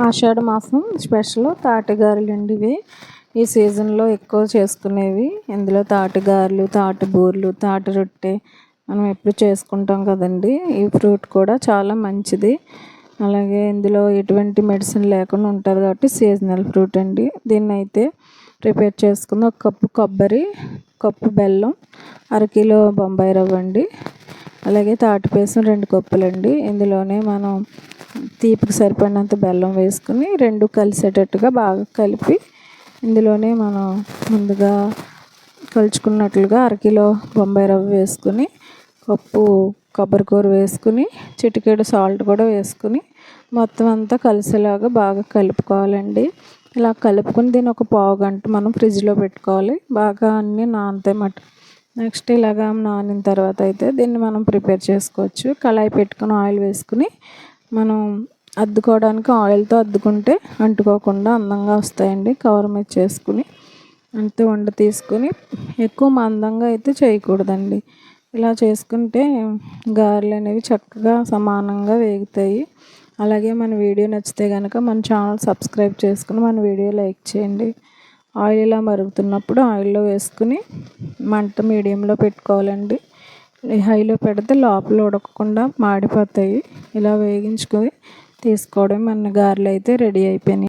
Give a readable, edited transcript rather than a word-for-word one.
ఆషాఢ మాసం స్పెషల్ తాటిగారెలు అండి ఇవి. ఈ సీజన్లో ఎక్కువ చేసుకునేవి. ఇందులో తాటిగారెలు, తాటి బూరెలు, తాటి రొట్టె మనం ఎప్పుడు చేసుకుంటాం కదండి. ఈ ఫ్రూట్ కూడా చాలా మంచిది. అలాగే ఇందులో ఎటువంటి మెడిసిన్ లేకుండా ఉంటుంది కాబట్టి సీజనల్ ఫ్రూట్ అండి. దీన్ని అయితే ప్రిపేర్ చేసుకుని ఒక కప్పు కొబ్బరి, కప్పు బెల్లం, అరకిలో బొంబాయి రవ్వ అండి, అలాగే తాటిపేసం 2 కప్పులండి. ఇందులోనే మనం తీపికి సరిపడినంత బెల్లం వేసుకుని రెండు కలిసేటట్టుగా బాగా కలిపి ఇందులోనే మనం ముందుగా కలుచుకున్నట్లుగా అరకిలో బొంబాయి రవ్వ వేసుకుని, కప్పు కొబ్బరికూర వేసుకుని, చిటికెడు సాల్ట్ కూడా వేసుకుని మొత్తం అంతా కలిసేలాగా బాగా కలుపుకోవాలండి. ఇలా కలుపుకుని దీన్ని ఒక పావు గంట మనం ఫ్రిడ్జ్లో పెట్టుకోవాలి. బాగా అన్నీ నానతాయి మాట. నెక్స్ట్ ఇలాగా నానిన తర్వాత అయితే దీన్ని మనం ప్రిపేర్ చేసుకోవచ్చు. కళాయి పెట్టుకుని ఆయిల్ వేసుకుని మనం అద్దుకోవడానికి ఆయిల్తో అద్దుకుంటే అంటుకోకుండా అందంగా వస్తాయండి. కవర్ మీద చేసుకుని అంతే వండ తీసుకుని ఎక్కువ మందంగా అయితే చేయకూడదండి. ఇలా చేసుకుంటే గారెలు అనేవి చక్కగా సమానంగా వేగుతాయి. అలాగే మన వీడియో నచ్చితే కనుక మన ఛానల్ సబ్స్క్రైబ్ చేసుకుని మన వీడియో లైక్ చేయండి. ఆయిల్ ఇలా మరుగుతున్నప్పుడు ఆయిల్లో వేసుకుని మంట మీడియంలో పెట్టుకోవాలండి. హైలో పెడితే లోపల ఉడకకుండా మాడిపోతాయి. ఇలా వేగించుకొని తీసుకోవడం. మన గారెలు అయితే రెడీ అయిపోయినాయి.